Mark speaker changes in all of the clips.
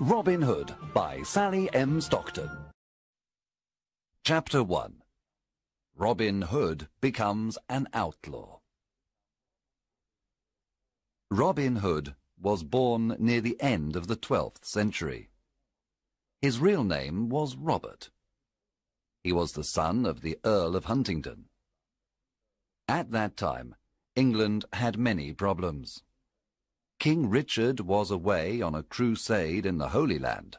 Speaker 1: Robin Hood by Sally M. Stockton. Chapter 1. Robin Hood becomes an outlaw. Robin Hood was born near the end of the 12th century. His real name was Robert. He was the son of the Earl of Huntingdon. At that time, England had many problems. King Richard was away on a crusade in the Holy Land.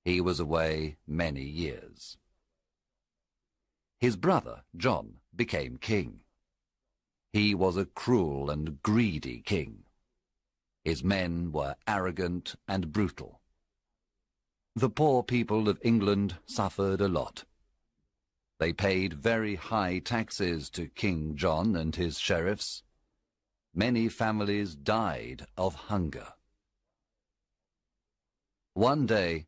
Speaker 1: He was away many years. His brother, John, became king. He was a cruel and greedy king. His men were arrogant and brutal. The poor people of England suffered a lot. They paid very high taxes to King John and his sheriffs. Many families died of hunger. One day,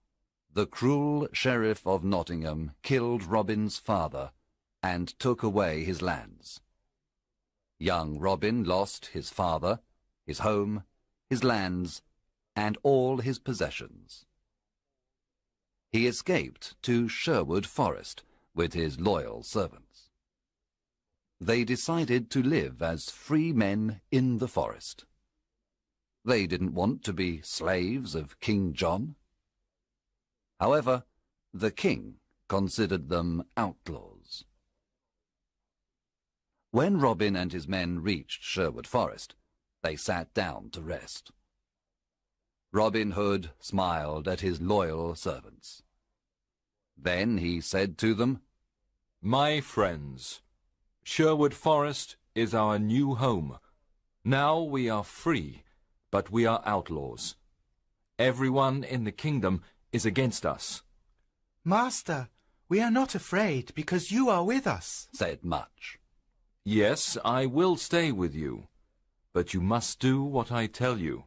Speaker 1: the cruel sheriff of Nottingham killed Robin's father and took away his lands. Young Robin lost his father, his home, his lands, and all his possessions. He escaped to Sherwood Forest with his loyal servants. They decided to live as free men in the forest. They didn't want to be slaves of King John. However, the king considered them outlaws. When Robin and his men reached Sherwood Forest, they sat down to rest. Robin Hood smiled at his loyal servants. Then he said to them,
Speaker 2: "My friends, Sherwood Forest is our new home. Now we are free, but we are outlaws. Everyone in the kingdom is against us."
Speaker 3: "Master, we are not afraid because you are with us,"
Speaker 1: said Much.
Speaker 2: "Yes, I will stay with you, but you must do what I tell you.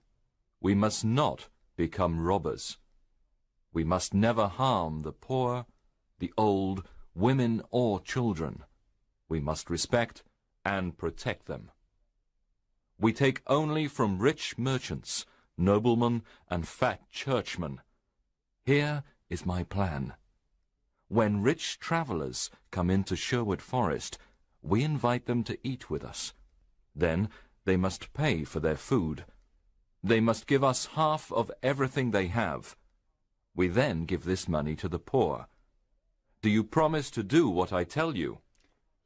Speaker 2: We must not become robbers. We must never harm the poor, the old, women or children. We must respect and protect them. We take only from rich merchants, noblemen, and fat churchmen. Here is my plan. When rich travelers come into Sherwood Forest, we invite them to eat with us. Then they must pay for their food. They must give us half of everything they have. We then give this money to the poor. Do you promise to do what I tell you?"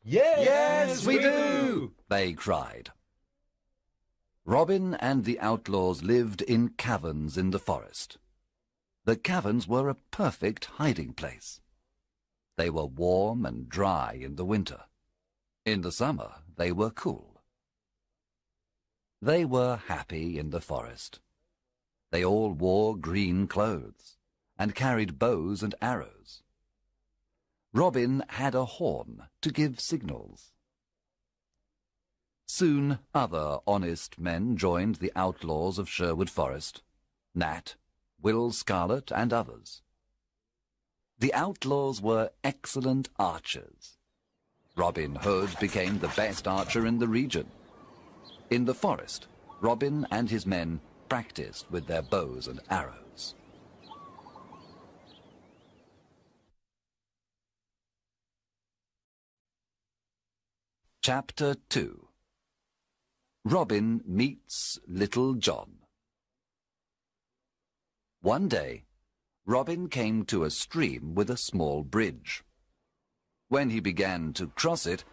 Speaker 3: Yes, we do,
Speaker 1: they cried. Robin and the outlaws lived in caverns in the forest. The caverns were a perfect hiding place. They were warm and dry in the winter. In the summer, they were cool. They were happy in the forest. They all wore green clothes and carried bows and arrows. Robin had a horn to give signals. Soon other honest men joined the outlaws of Sherwood Forest, Nat, Will Scarlet, and others. The outlaws were excellent archers. Robin Hood became the best archer in the region. In the forest, Robin and his men practiced with their bows and arrows. Chapter 2. Robin meets Little John. One day, Robin came to a stream with a small bridge. When he began to cross it,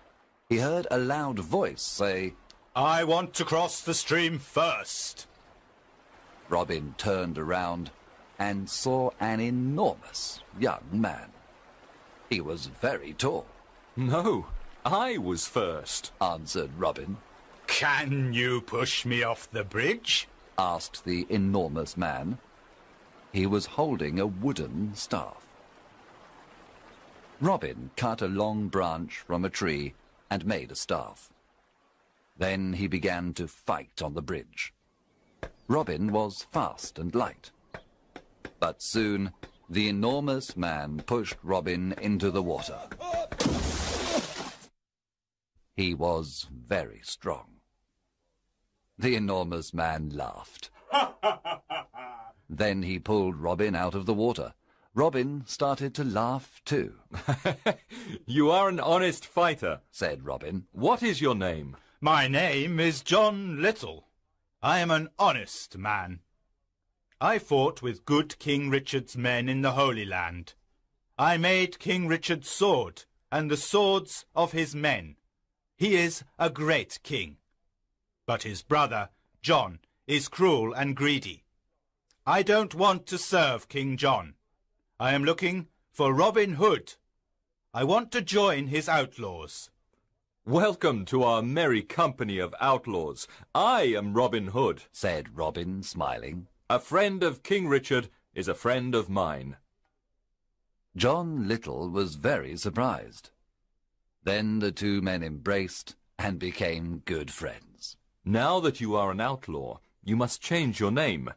Speaker 1: he heard a loud voice say,
Speaker 4: "I want to cross the stream first."
Speaker 1: Robin turned around and saw an enormous young man. He was very tall.
Speaker 2: "No, I was first,"
Speaker 1: answered Robin.
Speaker 4: "Can you push me off the bridge?"
Speaker 1: asked the enormous man. He was holding a wooden staff. Robin cut a long branch from a tree and made a staff. Then he began to fight on the bridge. Robin was fast and light. But soon the enormous man pushed Robin into the water. He was very strong. The enormous man laughed. Then he pulled Robin out of the water. Robin started to laugh too.
Speaker 2: You are an honest fighter,
Speaker 1: said Robin.
Speaker 2: What is your name?
Speaker 4: My name is John Little. I am an honest man. I fought with good King Richard's men in the Holy Land. I made King Richard's sword and the swords of his men. He is a great king. But his brother, John, is cruel and greedy. I don't want to serve King John. I am looking for Robin Hood. I want to join his outlaws.
Speaker 2: Welcome to our merry company of outlaws. I am Robin Hood,
Speaker 1: said Robin, smiling.
Speaker 2: A friend of King Richard is a friend of mine.
Speaker 1: John Little was very surprised. Then the two men embraced and became good friends.
Speaker 2: Now that you are an outlaw, you must change your name.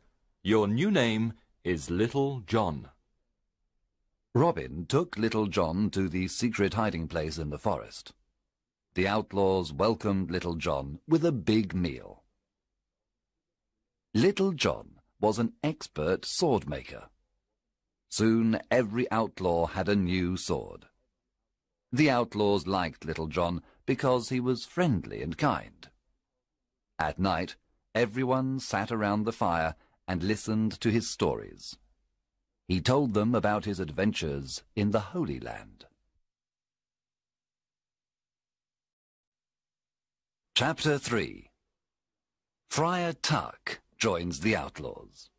Speaker 2: Your new name is Little John.
Speaker 1: Robin took Little John to the secret hiding place in the forest. The outlaws welcomed Little John with a big meal. Little John was an expert sword maker. Soon every outlaw had a new sword. The outlaws liked Little John because he was friendly and kind. At night, everyone sat around the fire and listened to his stories. He told them about his adventures in the Holy Land. Chapter 3. Friar Tuck joins the outlaws.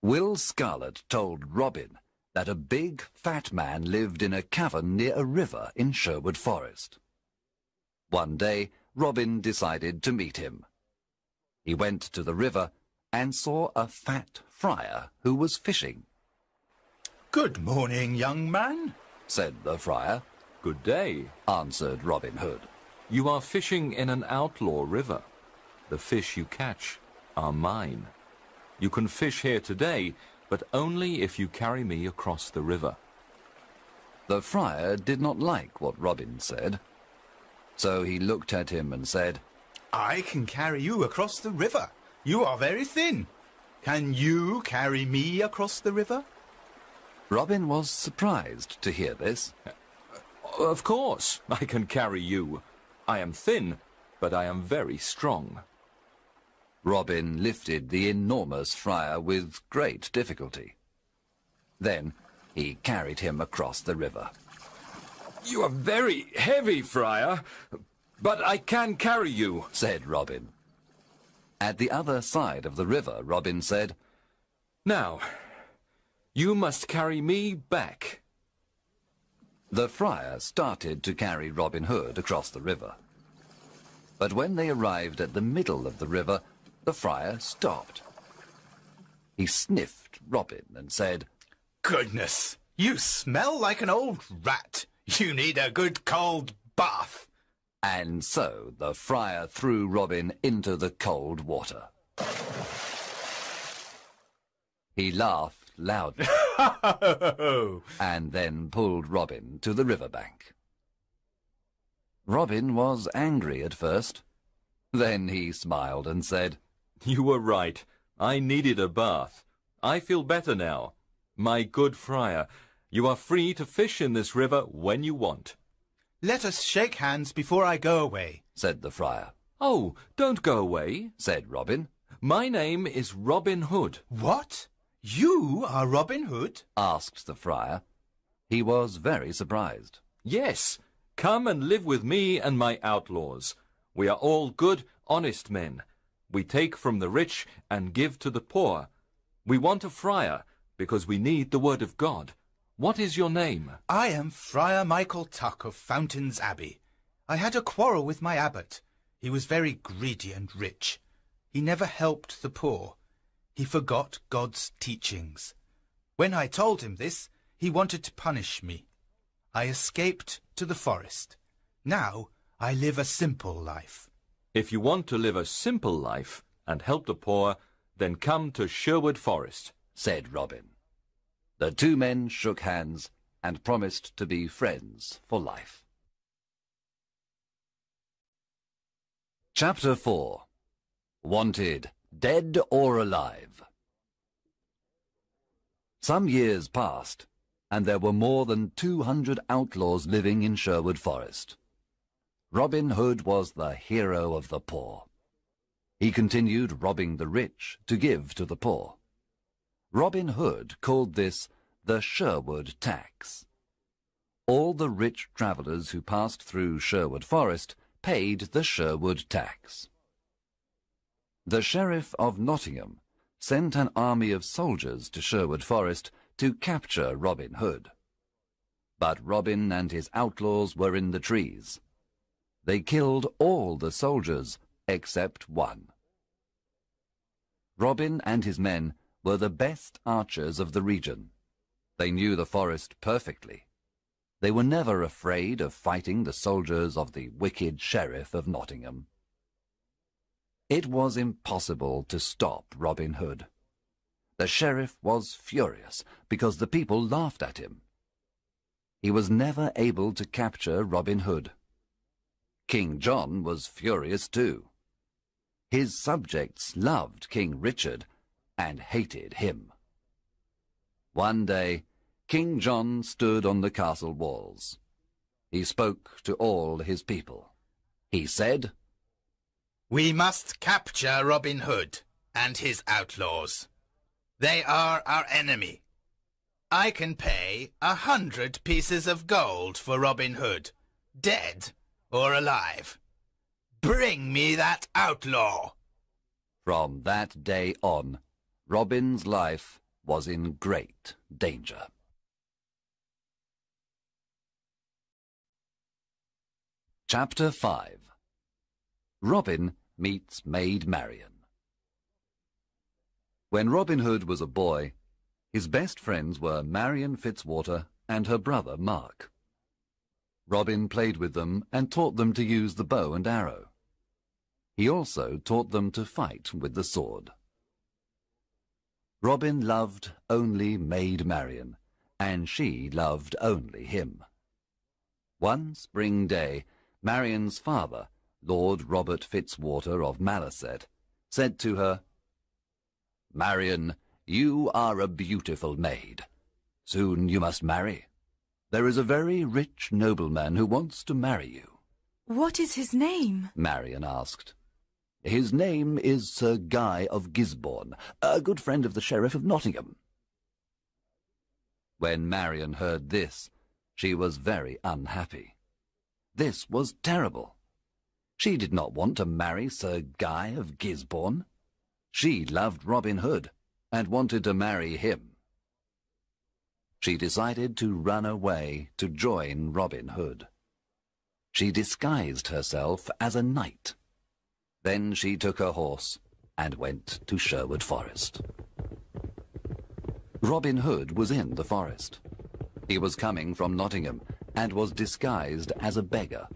Speaker 1: Will Scarlet told Robin that a big, fat man lived in a cavern near a river in Sherwood Forest. One day, Robin decided to meet him. He went to the river and saw a fat friar who was fishing.
Speaker 4: Good morning, young man,
Speaker 1: said the friar.
Speaker 2: Good day,
Speaker 1: answered Robin Hood.
Speaker 2: You are fishing in an outlaw river. The fish you catch are mine. You can fish here today, but only if you carry me across the river.
Speaker 1: The friar did not like what Robin said, so he looked at him and said,
Speaker 3: I can carry you across the river. You are very thin. Can you carry me across the river?
Speaker 1: Robin was surprised to hear this.
Speaker 2: Of course, I can carry you. I am thin, but I am very strong.
Speaker 1: Robin lifted the enormous friar with great difficulty. Then he carried him across the river.
Speaker 2: You are very heavy, Friar, but I can carry you,
Speaker 1: said Robin. At the other side of the river, Robin said,
Speaker 2: Now, you must carry me back.
Speaker 1: The friar started to carry Robin Hood across the river. But when they arrived at the middle of the river, the friar stopped. He sniffed Robin and said,
Speaker 3: Goodness, you smell like an old rat. You need a good cold bath.
Speaker 1: And so the friar threw Robin into the cold water. He laughed loudly and then pulled Robin to the riverbank. Robin was angry at first. Then he smiled and said,
Speaker 2: You were right. I needed a bath. I feel better now. My good friar, you are free to fish in this river when you want.
Speaker 3: Let us shake hands before I go away,
Speaker 1: said the friar.
Speaker 2: Oh, don't go away,
Speaker 1: said Robin.
Speaker 2: My name is Robin Hood.
Speaker 3: What? You are Robin Hood?
Speaker 1: Asked the friar. He was very surprised.
Speaker 2: Yes, come and live with me and my outlaws. We are all good, honest men. We take from the rich and give to the poor. We want a friar because we need the word of God. What is your name?
Speaker 3: I am Friar Michael Tuck of Fountains Abbey. I had a quarrel with my abbot. He was very greedy and rich. He never helped the poor. He forgot God's teachings. When I told him this, he wanted to punish me. I escaped to the forest. Now I live a simple life.
Speaker 2: If you want to live a simple life and help the poor, then come to Sherwood Forest,
Speaker 1: said Robin. The two men shook hands and promised to be friends for life. Chapter 4. Wanted Dead or alive. Some years passed, and there were more than 200 outlaws living in Sherwood Forest. Robin Hood was the hero of the poor. He continued robbing the rich to give to the poor. Robin Hood called this the Sherwood tax. All the rich travellers who passed through Sherwood Forest paid the Sherwood tax. The Sheriff of Nottingham sent an army of soldiers to Sherwood Forest to capture Robin Hood. But Robin and his outlaws were in the trees. They killed all the soldiers except one. Robin and his men were the best archers of the region. They knew the forest perfectly. They were never afraid of fighting the soldiers of the wicked Sheriff of Nottingham. It was impossible to stop Robin Hood. The sheriff was furious because the people laughed at him. He was never able to capture Robin Hood. King John was furious too. His subjects loved King Richard and hated him. One day, King John stood on the castle walls. He spoke to all his people. He said,
Speaker 3: "We must capture Robin Hood and his outlaws. They are our enemy. I can pay 100 pieces of gold for Robin Hood, dead or alive. Bring me that outlaw."
Speaker 1: From that day on, Robin's life was in great danger. Chapter 5. Robin meets Maid Marian. When Robin Hood was a boy, his best friends were Marian Fitzwater and her brother Mark. Robin played with them and taught them to use the bow and arrow. He also taught them to fight with the sword. Robin loved only Maid Marian, and she loved only him. One spring day, Marian's father, Lord Robert Fitzwater of Malaset, said to her, "Marian, you are a beautiful maid. Soon you must marry. There is a very rich nobleman who wants to marry you."
Speaker 5: "What is his name?"
Speaker 1: Marian asked. "His name is Sir Guy of Gisborne, a good friend of the Sheriff of Nottingham." When Marian heard this, she was very unhappy. This was terrible. She did not want to marry Sir Guy of Gisborne. She loved Robin Hood and wanted to marry him. She decided to run away to join Robin Hood. She disguised herself as a knight. Then she took her horse and went to Sherwood Forest. Robin Hood was in the forest. He was coming from Nottingham and was disguised as a beggar.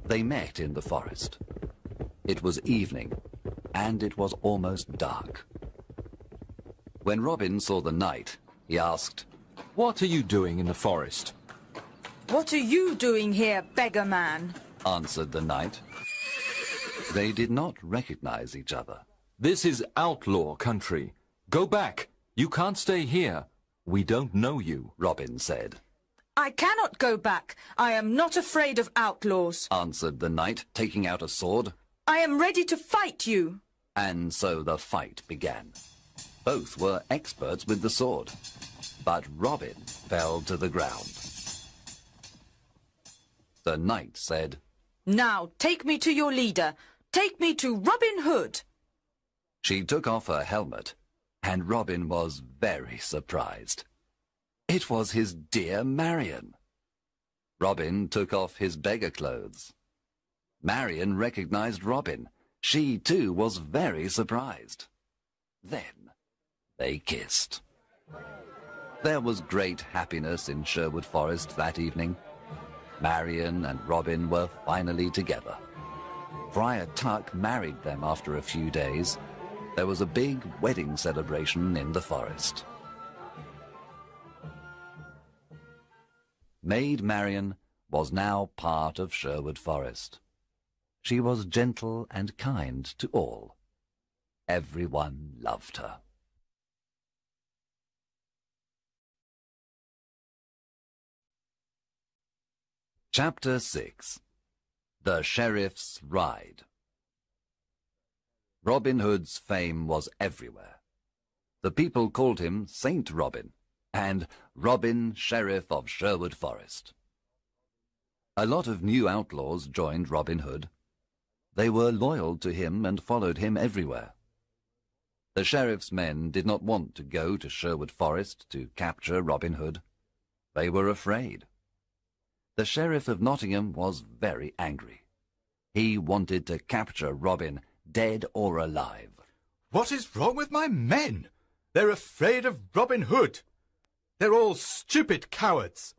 Speaker 1: They met in the forest. It was evening, and it was almost dark. When Robin saw the knight, he asked,
Speaker 2: "What are you doing in the forest?"
Speaker 5: "What are you doing here, beggar man?"
Speaker 1: answered the knight. They did not recognize each other.
Speaker 2: "This is outlaw country. Go back. You can't stay here. We don't know you,"
Speaker 1: Robin said.
Speaker 5: "I cannot go back. I am not afraid of outlaws,"
Speaker 1: answered the knight, taking out a sword.
Speaker 5: "I am ready to fight you."
Speaker 1: And so the fight began. Both were experts with the sword, but Robin fell to the ground. The knight said,
Speaker 5: "Now take me to your leader. Take me to Robin Hood."
Speaker 1: She took off her helmet, and Robin was very surprised. It was his dear Marian. Robin took off his beggar clothes. Marian recognized Robin. She, too, was very surprised. Then they kissed. There was great happiness in Sherwood Forest that evening. Marian and Robin were finally together. Friar Tuck married them after a few days. There was a big wedding celebration in the forest. Maid Marian was now part of Sherwood Forest. She was gentle and kind to all. Everyone loved her. Chapter 6. The Sheriff's Ride. Robin Hood's fame was everywhere. The people called him Saint Robin, and Robin, Sheriff of Sherwood Forest. A lot of new outlaws joined Robin Hood. They were loyal to him and followed him everywhere. The sheriff's men did not want to go to Sherwood Forest to capture Robin Hood. They were afraid. The Sheriff of Nottingham was very angry. He wanted to capture Robin, dead or alive.
Speaker 3: What is wrong with my men? They're afraid of Robin Hood. They're all stupid cowards.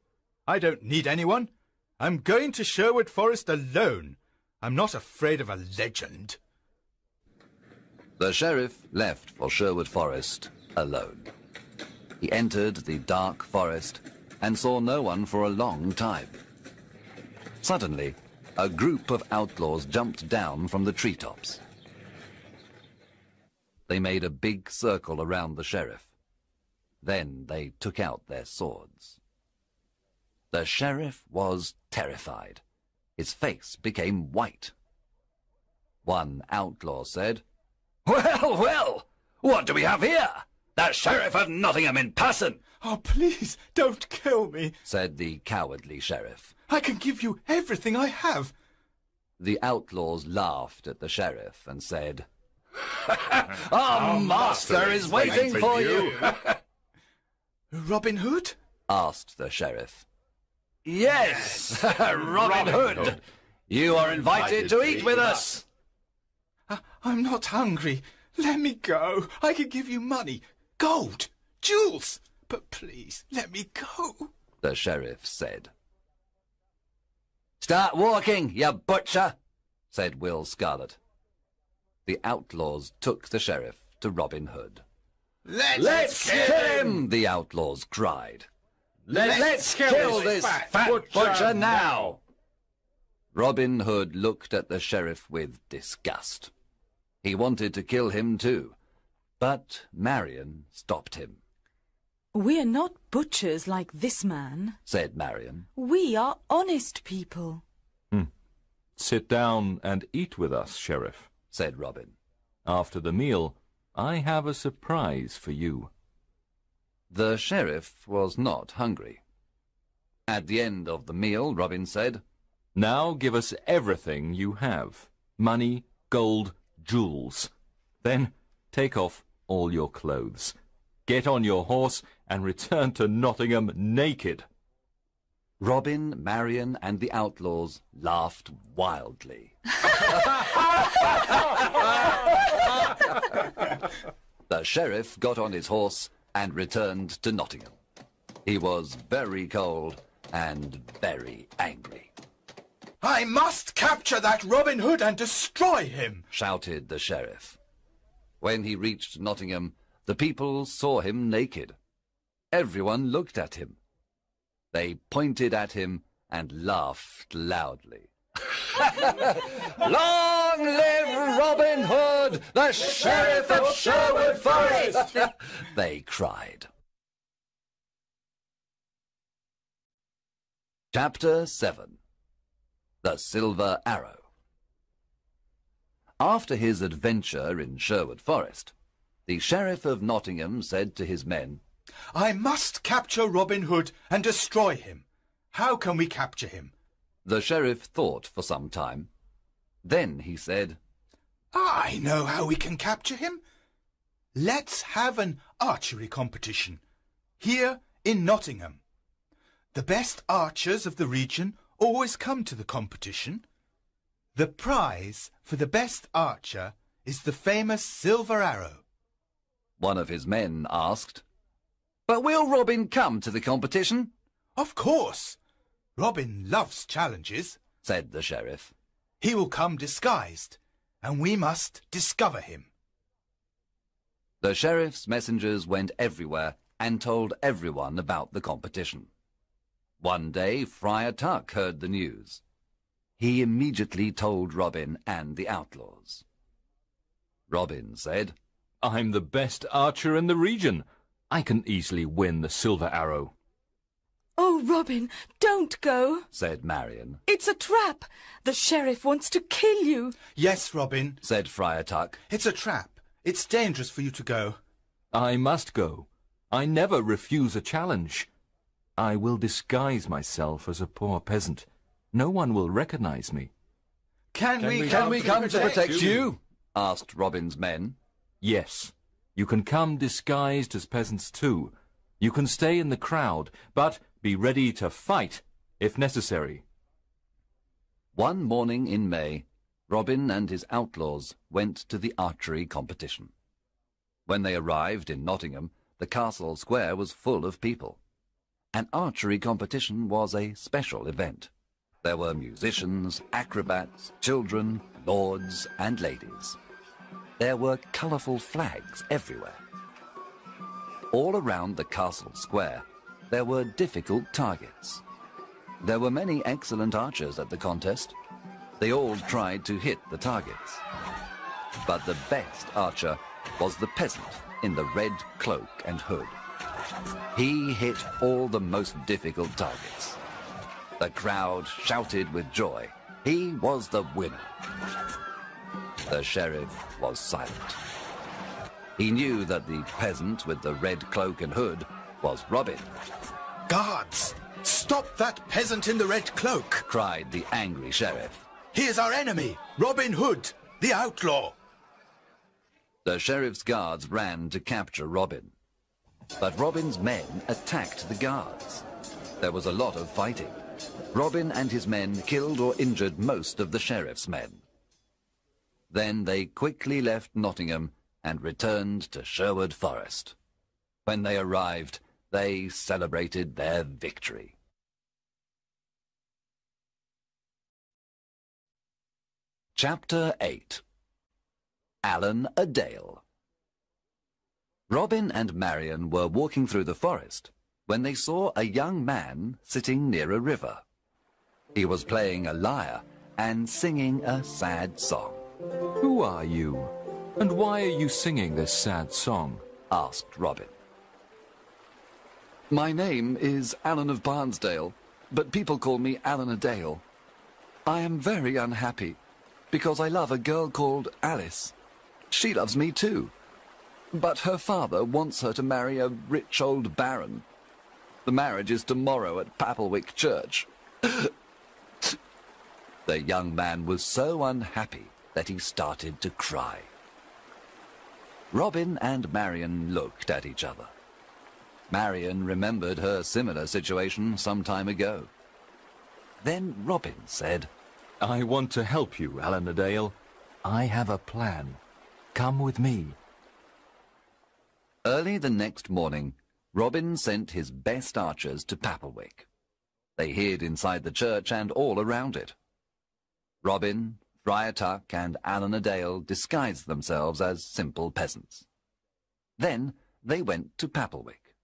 Speaker 3: I don't need anyone. I'm going to Sherwood Forest alone. I'm not afraid of a legend.
Speaker 1: The sheriff left for Sherwood Forest alone. He entered the dark forest and saw no one for a long time. Suddenly, a group of outlaws jumped down from the treetops. They made a big circle around the sheriff. Then they took out their swords. The sheriff was terrified. His face became white. One outlaw said, "Well, well, what do we have here? The Sheriff of Nottingham in person!"
Speaker 3: Oh, please, don't kill me,
Speaker 1: said the cowardly sheriff.
Speaker 3: I can give you everything I have.
Speaker 1: The outlaws laughed at the sheriff and said, "Our master is waiting for you."
Speaker 3: Robin Hood?
Speaker 1: asked the sheriff. Yes, Robin Hood. You are invited to eat with us.
Speaker 3: I'm not hungry. Let me go. I can give you money, gold, jewels. But please, let me go,
Speaker 1: the sheriff said. "Start walking, you butcher," said Will Scarlet. The outlaws took the sheriff to Robin Hood. Let's kill him, the outlaws cried. Let's kill this fat butcher now. Robin Hood looked at the sheriff with disgust. He wanted to kill him too, but Marian stopped him.
Speaker 5: We are not butchers like this man,
Speaker 1: said Marian.
Speaker 5: We are honest people.
Speaker 2: Sit down and eat with us, Sheriff,
Speaker 1: said Robin.
Speaker 2: After the meal, I have a surprise for you.
Speaker 1: The sheriff was not hungry. At the end of the meal, Robin said,
Speaker 2: "Now give us everything you have. Money, gold, jewels. Then take off all your clothes. Get on your horse and return to Nottingham naked."
Speaker 1: Robin, Marian, and the outlaws laughed wildly. The sheriff got on his horse and returned to Nottingham. He was very cold and very angry.
Speaker 3: I must capture that Robin Hood and destroy him,
Speaker 1: shouted the sheriff. When he reached Nottingham, the people saw him naked. Everyone looked at him. They pointed at him and laughed loudly. "Long live Robin Hood, the Sheriff of Sherwood Forest!" they cried. Chapter 7. The Silver Arrow. After his adventure in Sherwood Forest, the Sheriff of Nottingham said to his men,
Speaker 3: I must capture Robin Hood and destroy him. How can we capture him?
Speaker 1: The sheriff thought for some time. Then he said,
Speaker 3: I know how we can capture him. Let's have an archery competition here in Nottingham. The best archers of the region always come to the competition. The prize for the best archer is the famous silver arrow.
Speaker 1: One of his men asked, "But will Robin come to the competition?"
Speaker 3: Of course. Robin loves challenges, said the sheriff. He will come disguised, and we must discover him.
Speaker 1: The sheriff's messengers went everywhere and told everyone about the competition. One day, Friar Tuck heard the news. He immediately told Robin and the outlaws. Robin said.
Speaker 2: I'm the best archer in the region. I can easily win the silver arrow.
Speaker 5: Oh, Robin, don't go,
Speaker 1: said Marian.
Speaker 5: It's a trap. The sheriff wants to kill you.
Speaker 3: Yes, Robin,
Speaker 1: said Friar Tuck.
Speaker 3: it's a trap. It's dangerous for you to go.
Speaker 2: I must go. I never refuse a challenge. I will disguise myself as a poor peasant. No one will recognize me.
Speaker 3: Can we
Speaker 1: come to protect you? Asked Robin's men.
Speaker 2: Yes, you can come disguised as peasants too. You can stay in the crowd, but be ready to fight if necessary.
Speaker 1: One morning in May, Robin and his outlaws went to the archery competition. When they arrived in Nottingham, the castle square was full of people. An archery competition was a special event. There were musicians, acrobats, children, lords and ladies. There were colourful flags everywhere. All around the castle square, there were difficult targets. There were many excellent archers at the contest. They all tried to hit the targets. But the best archer was the peasant in the red cloak and hood. He hit all the most difficult targets. The crowd shouted with joy. He was the winner. The sheriff was silent. He knew that the peasant with the red cloak and hood was Robin.
Speaker 3: Guards, stop that peasant in the red cloak,
Speaker 1: cried the angry sheriff.
Speaker 3: He is our enemy, Robin Hood, the outlaw.
Speaker 1: The sheriff's guards ran to capture Robin. But Robin's men attacked the guards. There was a lot of fighting. Robin and his men killed or injured most of the sheriff's men. Then they quickly left Nottingham and returned to Sherwood Forest. When they arrived, they celebrated their victory. Chapter 8. Allan a Dale. Robin and Marian were walking through the forest when they saw a young man sitting near a river. He was playing a lyre and singing a sad song.
Speaker 2: Who are you, and why are you singing this sad song?
Speaker 1: Asked Robin. My name is Allan of Barnesdale, but people call me Allan a Dale. I am very unhappy because I love a girl called Alice. She loves me too, but her father wants her to marry a rich old baron. The marriage is tomorrow at Papelwick Church. The young man was so unhappy that he started to cry. Robin and Marian looked at each other. Marian remembered her similar situation some time ago. Then Robin said,
Speaker 2: I want to help you, Allan a Dale. I have a plan. Come with me.
Speaker 1: Early the next morning, Robin sent his best archers to Papelwick. They hid inside the church and all around it. Robin, Friar Tuck, and Allan a Dale disguised themselves as simple peasants. Then they went to Papelwick.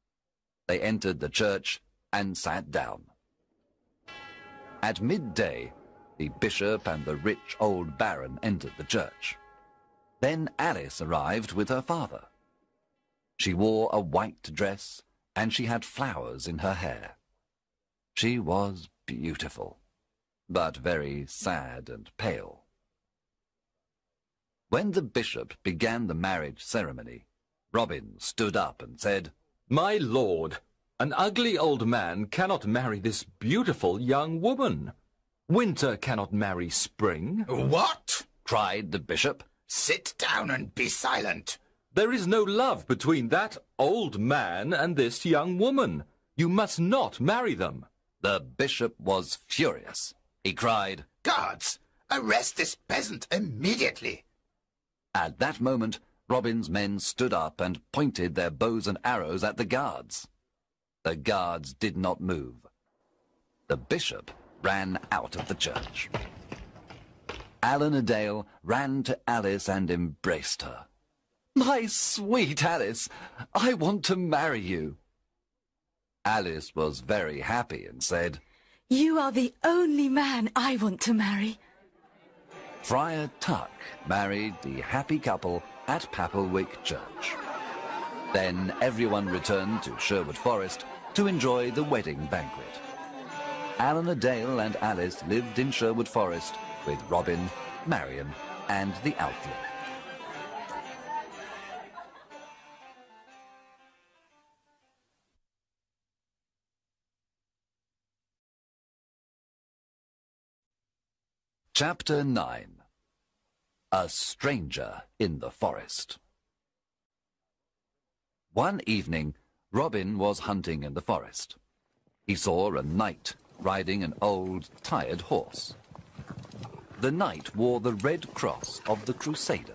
Speaker 1: They entered the church and sat down. At midday, the bishop and the rich old baron entered the church. Then Alice arrived with her father. She wore a white dress, and she had flowers in her hair. She was beautiful, but very sad and pale. When the bishop began the marriage ceremony, Robin stood up and said,
Speaker 2: My lord, an ugly old man cannot marry this beautiful young woman. Winter cannot marry spring.
Speaker 3: What?
Speaker 1: Cried the bishop.
Speaker 3: Sit down and be silent.
Speaker 2: There is no love between that old man and this young woman. You must not marry them.
Speaker 1: The bishop was furious. He cried,
Speaker 3: Guards, arrest this peasant immediately.
Speaker 1: At that moment, Robin's men stood up and pointed their bows and arrows at the guards. The guards did not move. The bishop ran out of the church. Allan a Dale ran to Alice and embraced her. My sweet Alice, I want to marry you. Alice was very happy and said,
Speaker 5: You are the only man I want to marry.
Speaker 1: Friar Tuck married the happy couple at Papelwick Church. Then everyone returned to Sherwood Forest to enjoy the wedding banquet. Allan a Dale and Alice lived in Sherwood Forest with Robin, Marian, and the outlaw. Chapter 9. A Stranger in the Forest. One evening, Robin was hunting in the forest. He saw a knight riding an old, tired horse. The knight wore the red cross of the Crusader.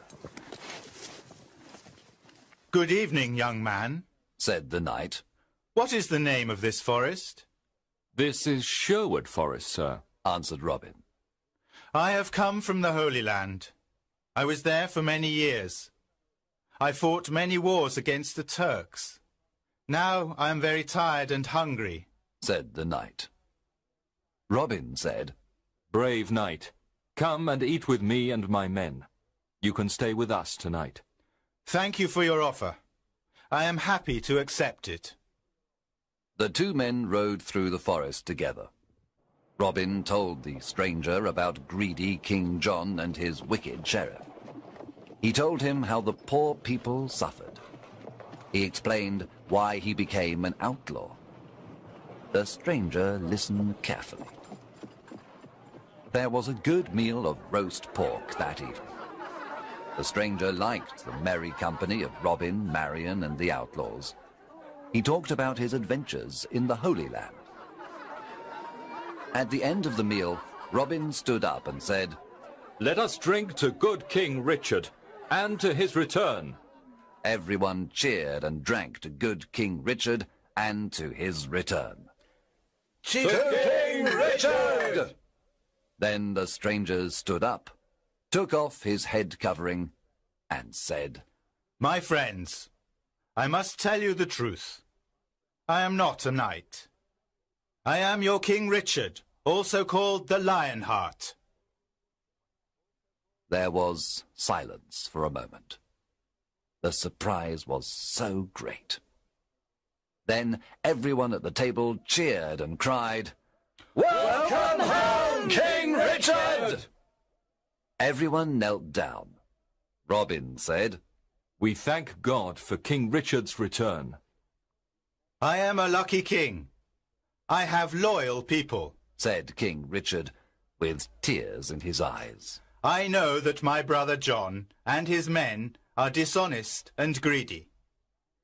Speaker 4: Good evening, young man,
Speaker 1: said the knight.
Speaker 4: What is the name of this forest?
Speaker 2: This is Sherwood Forest, sir,
Speaker 1: answered Robin.
Speaker 4: I have come from the Holy Land. I was there for many years. I fought many wars against the Turks. Now I am very tired and hungry,
Speaker 1: said the knight. Robin said,
Speaker 2: Brave knight, come and eat with me and my men. You can stay with us tonight.
Speaker 4: Thank you for your offer. I am happy to accept it.
Speaker 1: The two men rode through the forest together. Robin told the stranger about greedy King John and his wicked sheriff. He told him how the poor people suffered. He explained why he became an outlaw. The stranger listened carefully. There was a good meal of roast pork that evening. The stranger liked the merry company of Robin, Marian, and the outlaws. He talked about his adventures in the Holy Land. At the end of the meal, Robin stood up and said,
Speaker 2: Let us drink to good King Richard, and to his return.
Speaker 1: Everyone cheered and drank to good King Richard and to his return.
Speaker 2: To King Richard!
Speaker 1: Then the stranger stood up, took off his head covering, and said,
Speaker 4: My friends, I must tell you the truth. I am not a knight. I am your King Richard, also called the Lionheart.
Speaker 1: There was silence for a moment. The surprise was so great. Then everyone at the table cheered and cried,
Speaker 2: Welcome home, King Richard!
Speaker 1: Everyone knelt down. Robin said,
Speaker 2: We thank God for King Richard's return.
Speaker 4: I am a lucky king. I have loyal people,
Speaker 1: said King Richard, with tears in his eyes.
Speaker 4: I know that my brother John and his men are dishonest and greedy.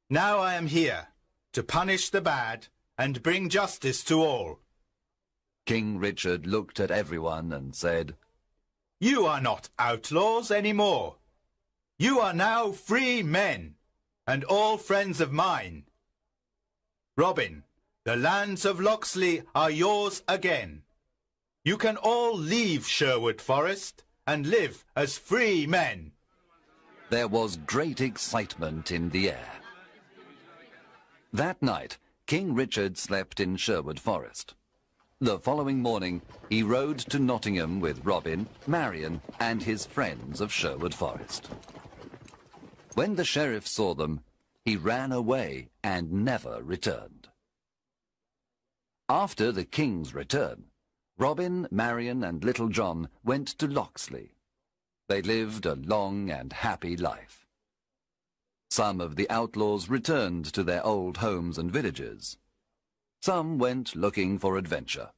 Speaker 4: Now I am here to punish the bad and bring justice to all.
Speaker 1: King Richard looked at everyone and said,
Speaker 4: You are not outlaws anymore. You are now free men, and all friends of mine. Robin, the lands of Locksley are yours again. You can all leave Sherwood Forest and live as free men.
Speaker 1: There was great excitement in the air. That night, King Richard slept in Sherwood Forest. The following morning, he rode to Nottingham with Robin, Marian, and his friends of Sherwood Forest. When the sheriff saw them, he ran away and never returned. After the king's return, Robin, Marian, and Little John went to Locksley. They lived a long and happy life. Some of the outlaws returned to their old homes and villages. Some went looking for adventure.